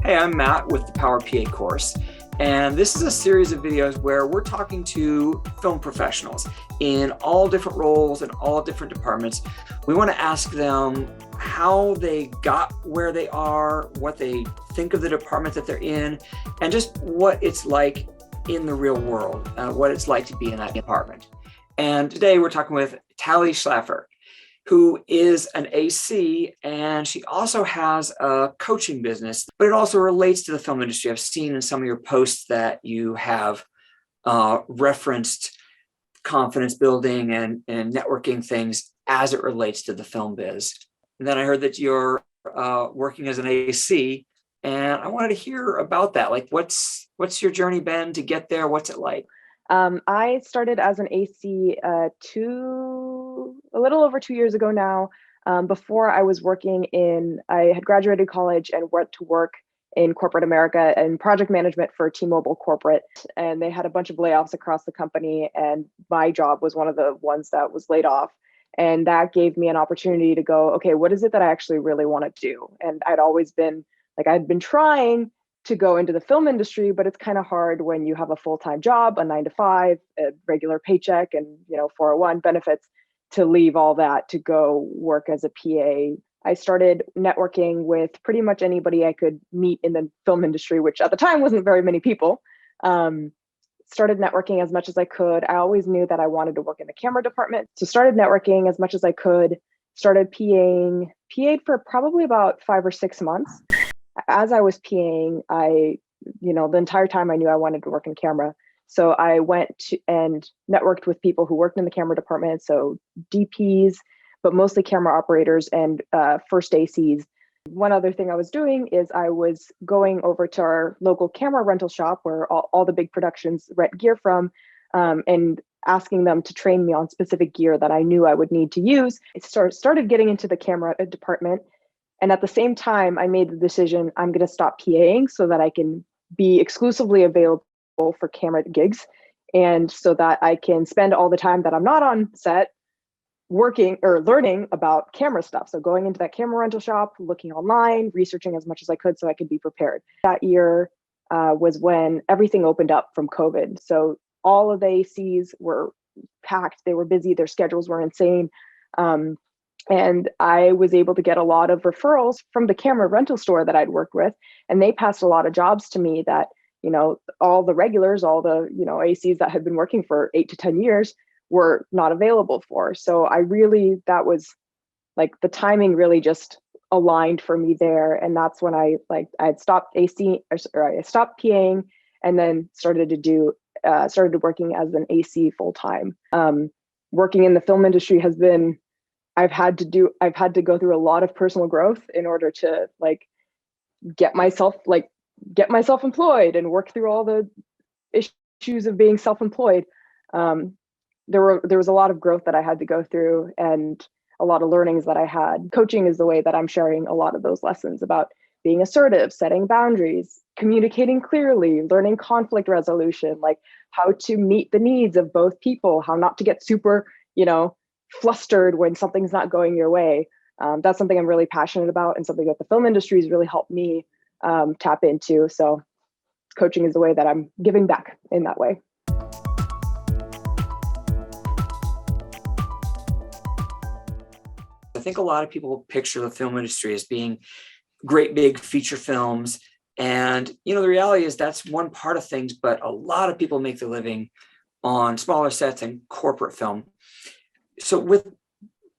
Hey, I'm Matt with the Power PA course, and this is a series of videos where we're talking to film professionals in all different roles and all different departments. We want to ask them how they got where they are, what they think of the department that they're in, and just what it's like in the real world, what it's like to be in that department. And today we're talking with Tali Shlafer, who is an AC, and she also has a coaching business, but it also relates to the film industry. I've seen in some of your posts that you have referenced confidence building and networking things as it relates to the film biz. And then I heard that you're working as an AC, and I wanted to hear about that. Like, what's your journey been to get there? What's it like? I started as an AC a little over 2 years ago now. Before I was I had graduated college and went to work in corporate America and project management for T-Mobile corporate. And they had a bunch of layoffs across the company. And my job was one of the ones that was laid off. And that gave me an opportunity to go, okay, what is it that I actually really want to do? And I'd been trying to go into the film industry, but it's kind of hard when you have a full-time job, a 9-to-5, a regular paycheck, and 401 benefits, to leave all that to go work as a PA. I started networking with pretty much anybody I could meet in the film industry, which at the time wasn't very many people. Started networking as much as I could. I always knew that I wanted to work in the camera department, so started networking as much as I could. Started PA'd for probably about 5 or 6 months. As I was PAing, the entire time I knew I wanted to work in camera. So I went and networked with people who worked in the camera department. So DPs, but mostly camera operators and first ACs. One other thing I was doing is I was going over to our local camera rental shop where all the big productions rent gear from, and asking them to train me on specific gear that I knew I would need to use. I started getting into the camera department. And at the same time, I made the decision, I'm going to stop PAing so that I can be exclusively available for camera gigs, and so that I can spend all the time that I'm not on set working or learning about camera stuff. So going into that camera rental shop, looking online, researching as much as I could so I could be prepared. That year was when everything opened up from COVID. So all of the ACs were packed. They were busy. Their schedules were insane. And I was able to get a lot of referrals from the camera rental store that I'd worked with. And they passed a lot of jobs to me that, all the regulars, all the, ACs that had been working for 8 to 10 years were not available for. So that was like the timing really just aligned for me there. And that's when I had stopped I stopped PAing and then started working as an AC full time. Working in the film industry I've had to go through a lot of personal growth in order to get myself employed and work through all the issues of being self-employed. There was a lot of growth that I had to go through and a lot of learnings that I had. Coaching is the way that I'm sharing a lot of those lessons about being assertive, setting boundaries, communicating clearly, learning conflict resolution, like how to meet the needs of both people, how not to get super, flustered when something's not going your way. That's something I'm really passionate about and something that the film industry has really helped me tap into. So coaching is the way that I'm giving back in that way. I think a lot of people picture the film industry as being great big feature films. And, the reality is that's one part of things, but a lot of people make their living on smaller sets and corporate film. So with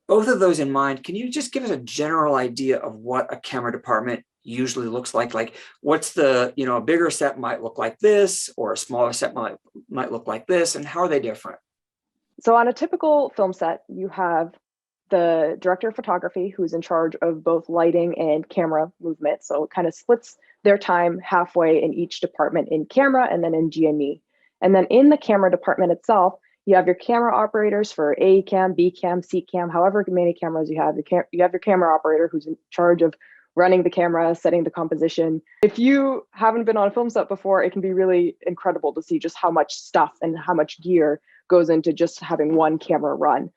both of those in mind, can you just give us a general idea of what a camera department usually looks like? Like what's a bigger set might look like this, or a smaller set might look like this, and how are they different? So on a typical film set, you have the director of photography who's in charge of both lighting and camera movement. So it kind of splits their time halfway in each department, in camera and then in G&E. And then in the camera department itself, you have your camera operators for A cam, B cam, C cam, however many cameras you have. You have your camera operator who's in charge of running the camera, setting the composition. If you haven't been on a film set before, it can be really incredible to see just how much stuff and how much gear goes into just having one camera run.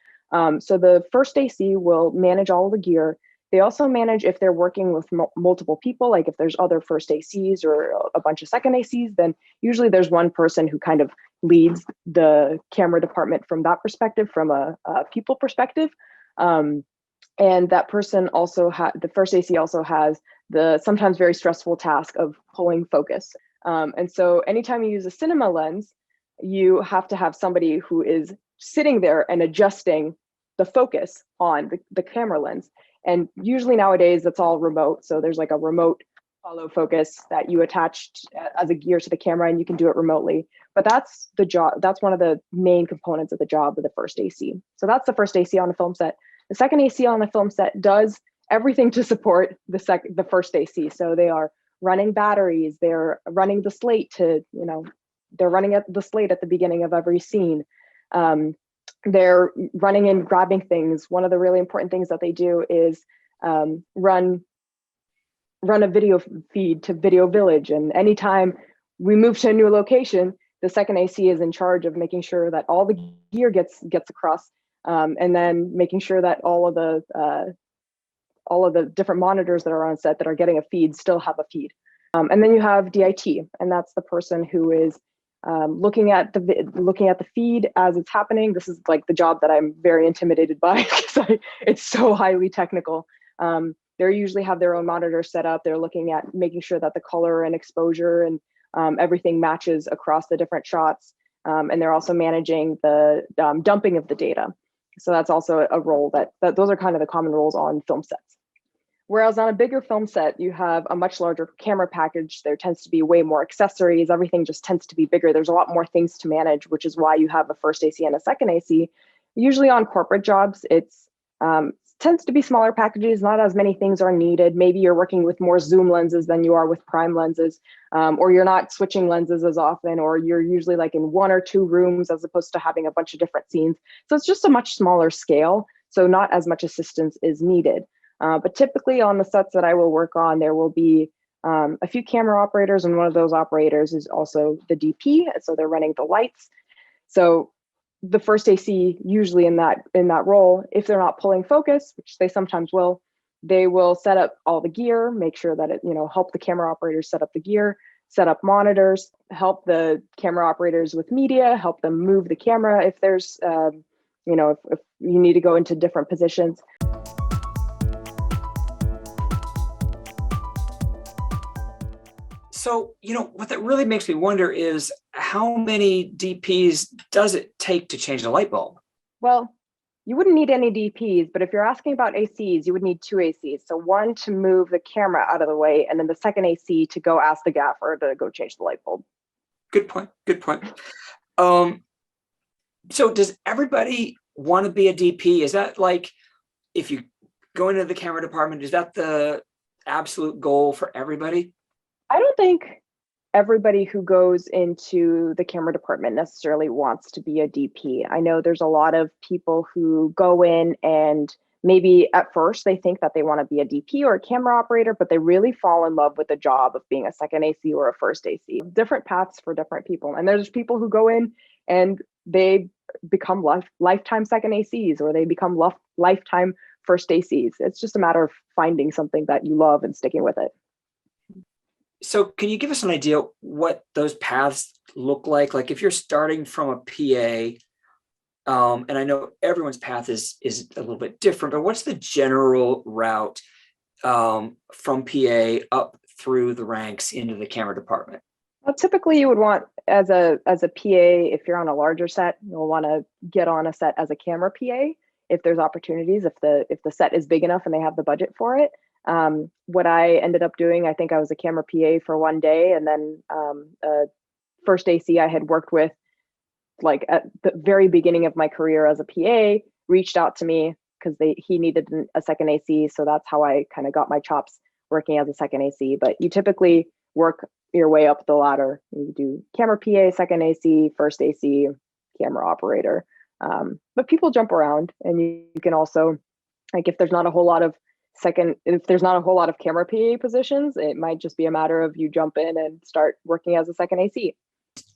So the first AC will manage all of the gear. They also manage if they're working with multiple people, like if there's other first ACs or a bunch of second ACs, then usually there's one person who kind of leads the camera department from that perspective, from a people perspective. And that person also the first AC also has the sometimes very stressful task of pulling focus. And so anytime you use a cinema lens, you have to have somebody who is sitting there and adjusting the focus on the camera lens. And usually nowadays that's all remote. So there's like a remote follow focus that you attach as a gear to the camera, and you can do it remotely. But that's the job. That's one of the main components of the job of the first AC. So that's the first AC on a film set. The second AC on the film set does everything to support the first AC. So they are running batteries, they're running the slate they're running at the slate at the beginning of every scene. They're running and grabbing things. One of the really important things that they do is run a video feed to Video Village. And anytime we move to a new location, the second AC is in charge of making sure that all the gear gets across, and then making sure that all of the different monitors that are on set that are getting a feed still have a feed. And then you have DIT, and that's the person who is looking at the feed as it's happening. This is like the job that I'm very intimidated by because it's so highly technical. They usually have their own monitor set up. They're looking at making sure that the color and exposure and everything matches across the different shots. And they're also managing the dumping of the data. So that's also a role that those are kind of the common roles on film sets. Whereas on a bigger film set, you have a much larger camera package. There tends to be way more accessories. Everything just tends to be bigger. There's a lot more things to manage, which is why you have a first AC and a second AC. Usually on corporate jobs, it's tends to be smaller packages. Not as many things are needed. Maybe you're working with more zoom lenses than you are with prime lenses, or you're not switching lenses as often, or you're usually like in one or two rooms as opposed to having a bunch of different scenes. So it's just a much smaller scale. So not as much assistance is needed. But typically on the sets that I will work on, there will be a few camera operators, and one of those operators is also the DP. So they're running the lights. So the first AC usually in that role, if they're not pulling focus, which they sometimes will, they will set up all the gear, make sure that it, help the camera operators set up the gear, set up monitors, help the camera operators with media, help them move the camera if there's, if you need to go into different positions. So, what that really makes me wonder is how many DPs does it take to change a light bulb? Well, you wouldn't need any DPs, but if you're asking about ACs, you would need two ACs. So one to move the camera out of the way, and then the second AC to go ask the gaffer to go change the light bulb. Good point. So does everybody want to be a DP? Is that like, if you go into the camera department, is that the absolute goal for everybody? I don't think everybody who goes into the camera department necessarily wants to be a DP. I know there's a lot of people who go in and maybe at first they think that they want to be a DP or a camera operator, but they really fall in love with the job of being a second AC or a first AC. Different paths for different people. And there's people who go in and they become lifetime second ACs, or they become lifetime first ACs. It's just a matter of finding something that you love and sticking with it. So can you give us an idea what those paths look like? Like if you're starting from a PA, and I know everyone's path is a little bit different, but what's the general route from PA up through the ranks into the camera department? Well, typically you would want, as a PA, if you're on a larger set, you'll want to get on a set as a camera PA if there's opportunities, if the set is big enough and they have the budget for it. What I ended up doing, I think I was a camera PA for one day, and then first AC I had worked with, like at the very beginning of my career as a PA, reached out to me because he needed a second AC. So that's how I kind of got my chops working as a second AC. But you typically work your way up the ladder. You do camera PA, second AC, first AC, camera operator. But people jump around, and you can also, like, if there's not a whole lot of camera PA positions, it might just be a matter of you jump in and start working as a second AC.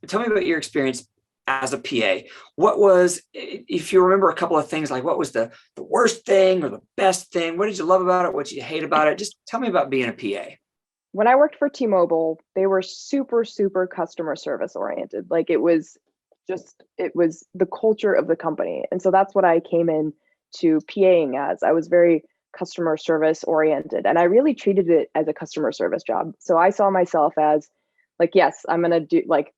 Tell me about your experience as a PA. What was, if you remember a couple of things, like what was the worst thing or the best thing? What did you love about it? What did you hate about it? Just tell me about being a PA. When I worked for T-Mobile, they were super, super customer service oriented. Like it was the culture of the company. And so that's what I came in to PAing as. I was very customer service oriented, and I really treated it as a customer service job. So I saw myself as like, yes, I'm going to do like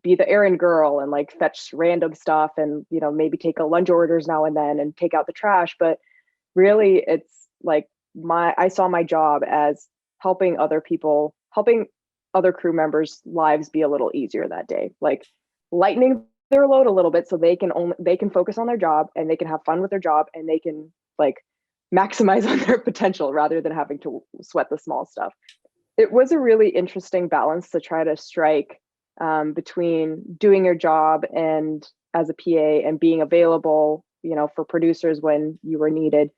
be the errand girl and like fetch random stuff and, maybe take a lunch orders now and then and take out the trash. But really it's like I saw my job as helping other people, helping other crew members' lives be a little easier that day, like lightening their load a little bit so they can focus on their job and they can have fun with their job and they can like maximize on their potential rather than having to sweat the small stuff. It was a really interesting balance to try to strike between doing your job and as a PA and being available, for producers when you were needed,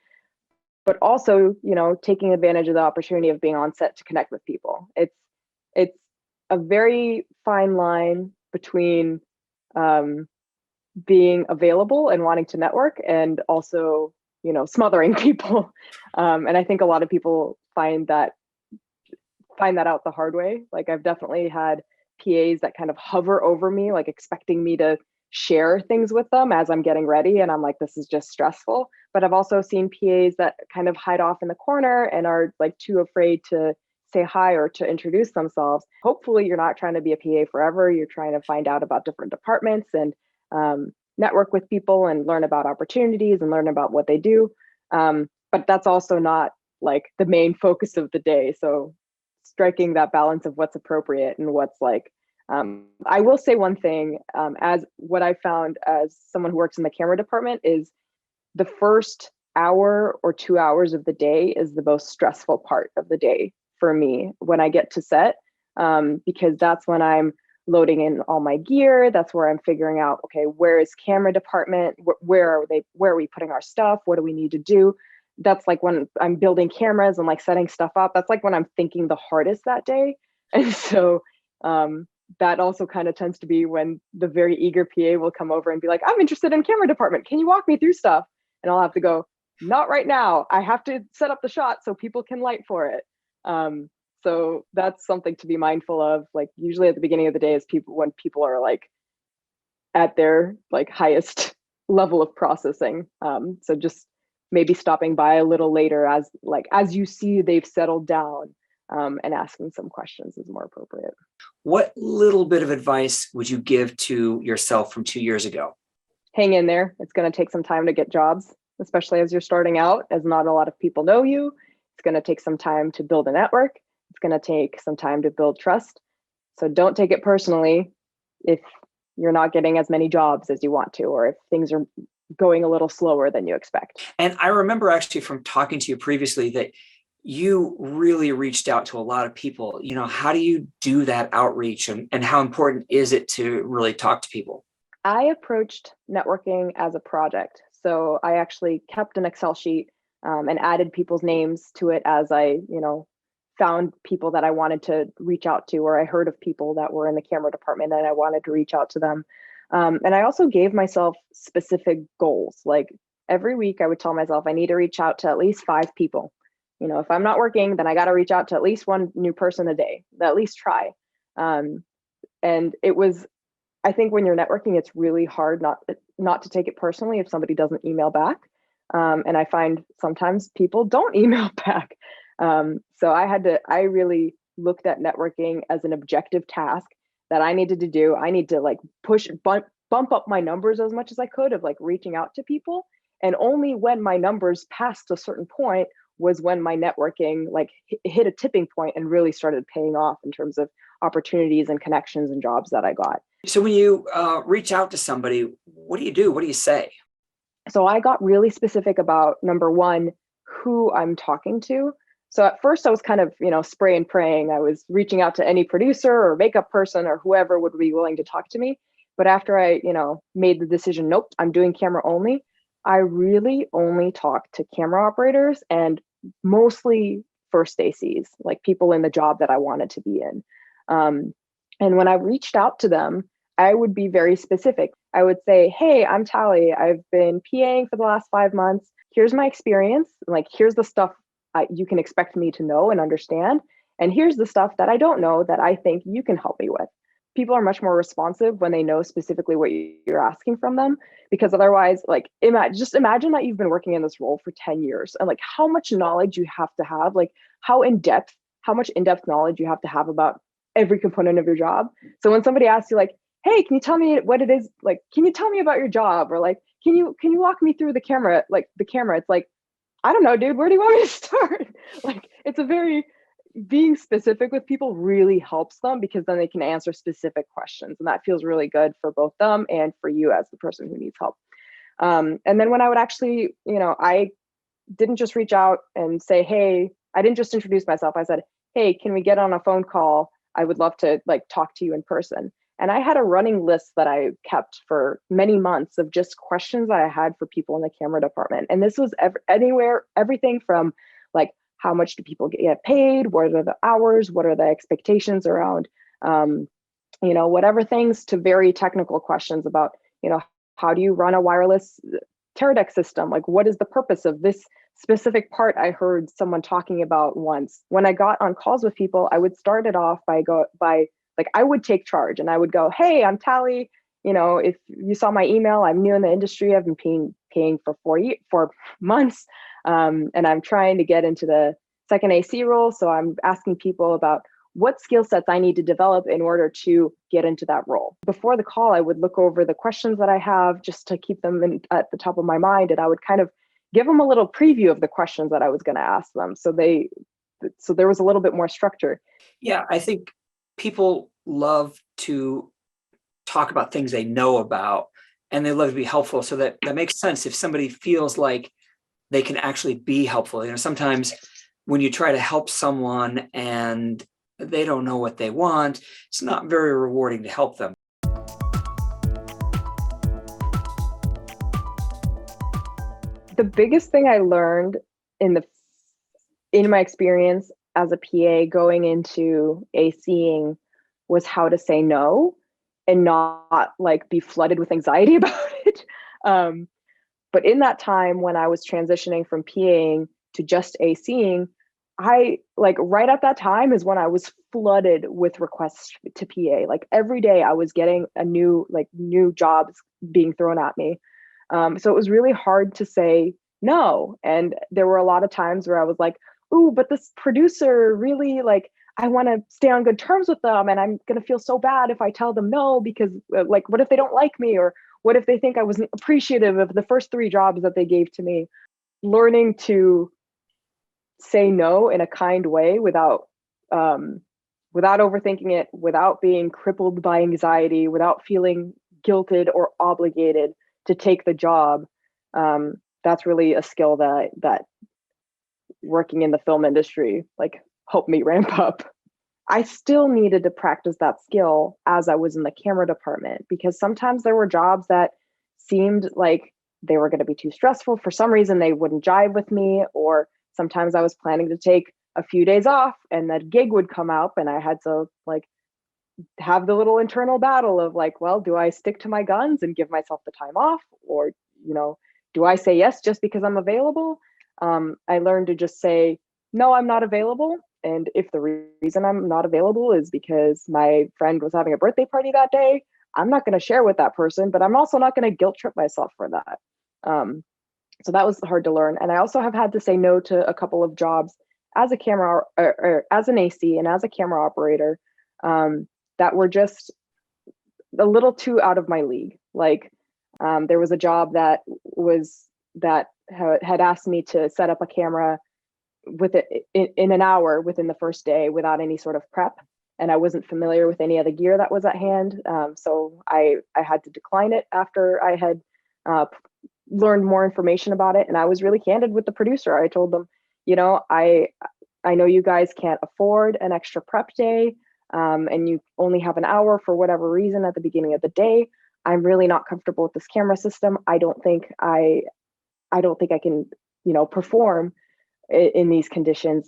but also, taking advantage of the opportunity of being on set to connect with people. It's a very fine line between being available and wanting to network and also, smothering people. And I think a lot of people find that out the hard way. Like I've definitely had PAs that kind of hover over me, like expecting me to share things with them as I'm getting ready. And I'm like, this is just stressful. But I've also seen PAs that kind of hide off in the corner and are like too afraid to say hi or to introduce themselves. Hopefully you're not trying to be a PA forever. You're trying to find out about different departments and network with people and learn about opportunities and learn about what they do. But that's also not like the main focus of the day. So striking that balance of what's appropriate and what's like, I will say one thing, as what I found as someone who works in the camera department is the first hour or 2 hours of the day is the most stressful part of the day for me when I get to set, because that's when I'm loading in all my gear. That's where I'm figuring out, okay, where is camera department? Where are we putting our stuff? What do we need to do? That's like when I'm building cameras and like setting stuff up. That's like when I'm thinking the hardest that day. And so that also kind of tends to be when the very eager PA will come over and be like, I'm interested in camera department. Can you walk me through stuff? And I'll have to go, not right now. I have to set up the shot so people can light for it. So that's something to be mindful of. Like usually at the beginning of the day is when people are like at their like highest level of processing. So just maybe stopping by a little later as you see they've settled down, and asking some questions is more appropriate. What little bit of advice would you give to yourself from 2 years ago? Hang in there. It's going to take some time to get jobs, especially as you're starting out, as not a lot of people know you. It's going to take some time to build a network. It's going to take some time to build trust. So don't take it personally if you're not getting as many jobs as you want to, or if things are going a little slower than you expect. And I remember actually from talking to you previously that you really reached out to a lot of people. How do you do that outreach, and how important is it to really talk to people? I approached networking as a project. So I actually kept an Excel sheet and added people's names to it as I, found people that I wanted to reach out to, or I heard of people that were in the camera department and I wanted to reach out to them. And I also gave myself specific goals. Like every week I would tell myself I need to reach out to at least 5 people. If I'm not working, then I got to reach out to at least one new person a day, at least try. And it was, I think when you're networking, it's really hard not to take it personally if somebody doesn't email back. And I find sometimes people don't email back. So I really looked at networking as an objective task that I needed to do. I need to like bump up my numbers as much as I could of like reaching out to people. And only when my numbers passed a certain point was when my networking like hit a tipping point and really started paying off in terms of opportunities and connections and jobs that I got. So when you reach out to somebody, what do you do? What do you say? So I got really specific about, number one, who I'm talking to. So at first I was kind of, spray and praying. I was reaching out to any producer or makeup person or whoever would be willing to talk to me. But after I, made the decision, nope, I'm doing camera only, I really only talk to camera operators and mostly first ACs, like people in the job that I wanted to be in. And when I reached out to them, I would be very specific. I would say, hey, I'm Tali. I've been PAing for the last 5 months. Here's my experience. Like, here's the stuff you can expect me to know and understand. And here's the stuff that I don't know that I think you can help me with. People are much more responsive when they know specifically what you're asking from them, because otherwise, like, just imagine that you've been working in this role for 10 years and like how much knowledge you have, like how much in-depth knowledge you have to have about every component of your job. So when somebody asks you like, hey, can you tell me what it is? Like, can you tell me about your job? Or like, can you walk me through the camera? Like the camera, it's like, I don't know, dude, where do you want me to start? Like, it's a very, being specific with people really helps them, because then they can answer specific questions. And that feels really good for both them and for you as the person who needs help. And then when I would actually, I didn't just reach out and say, hey, I didn't just introduce myself. I said, hey, can we get on a phone call? I would love to like talk to you in person. And I had a running list that I kept for many months of just questions that I had for people in the camera department. And this was everything from like, how much do people get paid? What are the hours? What are the expectations around, whatever things, to very technical questions about, how do you run a wireless Teradek system? Like, what is the purpose of this specific part I heard someone talking about once? When I got on calls with people, I would start it off by I would take charge and I would go, hey, I'm Tali. If you saw my email, I'm new in the industry. I've been paying for 4 months. And I'm trying to get into the second AC role. So I'm asking people about what skill sets I need to develop in order to get into that role. Before the call, I would look over the questions that I have just to keep them at the top of my mind. And I would kind of give them a little preview of the questions that I was going to ask them. So there was a little bit more structure. Yeah, I think people love to talk about things they know about, and they love to be helpful. So that makes sense if somebody feels like they can actually be helpful. Sometimes when you try to help someone and they don't know what they want, it's not very rewarding to help them. The biggest thing I learned in my experience as a PA going into ACing was how to say no and not like be flooded with anxiety about it. But in that time when I was transitioning from PAing to just ACing, I right at that time is when I was flooded with requests to PA. Like every day I was getting new jobs being thrown at me. So it was really hard to say no. And there were a lot of times where I was like, ooh, but this producer really I want to stay on good terms with them. And I'm going to feel so bad if I tell them no, because what if they don't like me? Or what if they think I wasn't appreciative of the first 3 jobs that they gave to me? Learning to say no in a kind way without overthinking it, without being crippled by anxiety, without feeling guilted or obligated to take the job. That's really a skill that working in the film industry helped me ramp up. I still needed to practice that skill as I was in the camera department, because sometimes there were jobs that seemed like they were going to be too stressful. For some reason, they wouldn't jive with me, or sometimes I was planning to take a few days off and that gig would come up and I had to have the little internal battle of well, do I stick to my guns and give myself the time off, or, do I say yes just because I'm available? I learned to just say, no, I'm not available. And if the reason I'm not available is because my friend was having a birthday party that day, I'm not going to share with that person, but I'm also not going to guilt trip myself for that. So that was hard to learn. And I also have had to say no to a couple of jobs as a camera or as an AC and as a camera operator that were just a little too out of my league. There was a job that had asked me to set up a camera with it in an hour within the first day without any sort of prep. And I wasn't familiar with any of the gear that was at hand. So I had to decline it after I had learned more information about it. And I was really candid with the producer. I told them, I know you guys can't afford an extra prep day, and you only have an hour for whatever reason at the beginning of the day. I'm really not comfortable with this camera system. I don't think I can, perform in these conditions.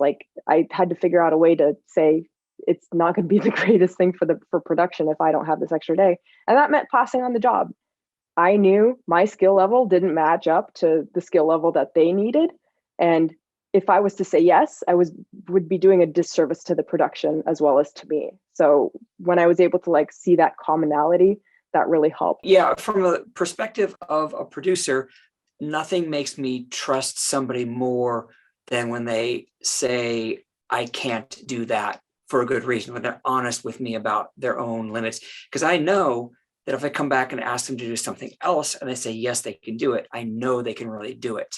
I had to figure out a way to say, it's not going to be the greatest thing for production if I don't have this extra day. And that meant passing on the job. I knew my skill level didn't match up to the skill level that they needed. And if I was to say yes, would be doing a disservice to the production as well as to me. So when I was able to like see that commonality, that really helped. Yeah, from a perspective of a producer, nothing makes me trust somebody more than when they say, I can't do that for a good reason, when they're honest with me about their own limits. Because I know that if I come back and ask them to do something else and they say, yes, they can do it, I know they can really do it.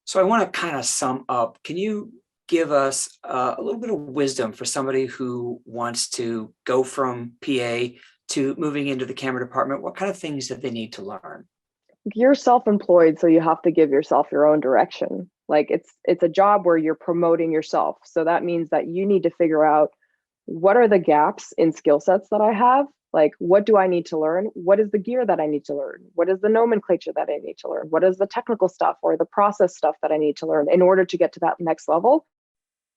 So I want to kind of sum up. Can you give us a little bit of wisdom for somebody who wants to go from PA to moving into the camera department? What kind of things that they need to learn? You're self-employed, so you have to give yourself your own direction. Like it's a job where you're promoting yourself. So that means that you need to figure out, what are the gaps in skill sets that I have? Like, what do I need to learn? What is the gear that I need to learn? What is the nomenclature that I need to learn? What is the technical stuff or the process stuff that I need to learn in order to get to that next level?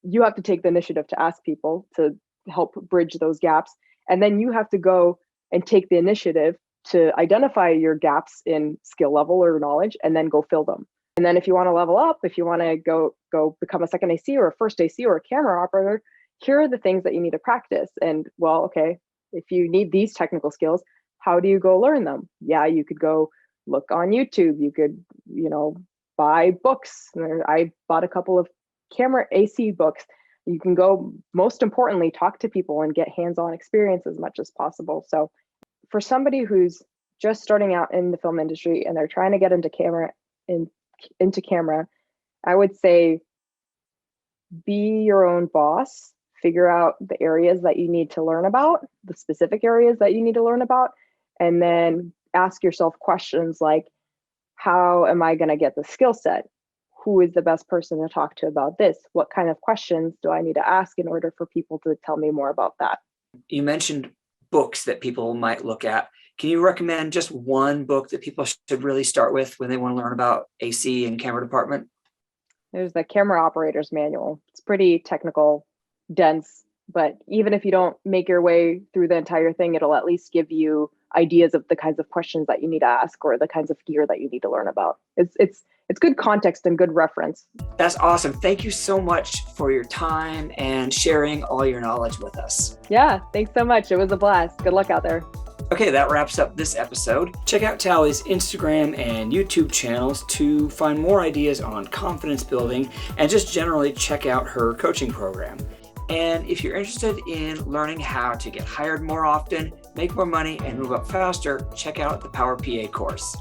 You have to take the initiative to ask people to help bridge those gaps. And then you have to go and take the initiative to identify your gaps in skill level or knowledge, and then go fill them. And then if you want to level up, if you want to go become a second AC or a first AC or a camera operator, here are the things that you need to practice. And well, okay, if you need these technical skills, how do you go learn them? Yeah, you could go look on YouTube. You could, buy books. I bought a couple of camera AC books. You can go, most importantly, talk to people and get hands-on experience as much as possible. So for somebody who's just starting out in the film industry and they're trying to get into camera, I would say be your own boss. Figure out the areas that you need to learn about, the specific areas that you need to learn about, and then ask yourself questions like, how am I going to get the skill set? Who is the best person to talk to about this? What kind of questions do I need to ask in order for people to tell me more about that? You mentioned books that people might look at. Can you recommend just one book that people should really start with when they want to learn about AC and camera department? There's the Camera Operator's Manual. It's pretty technical, dense, but even if you don't make your way through the entire thing, it'll at least give you ideas of the kinds of questions that you need to ask or the kinds of gear that you need to learn about. It's good context and good reference. That's awesome. Thank you so much for your time and sharing all your knowledge with us. Yeah, thanks so much. It was a blast. Good luck out there. Okay, that wraps up this episode. Check out Tali's Instagram and YouTube channels to find more ideas on confidence building, and just generally check out her coaching program. And if you're interested in learning how to get hired more often, make more money, and move up faster, check out the Power PA course.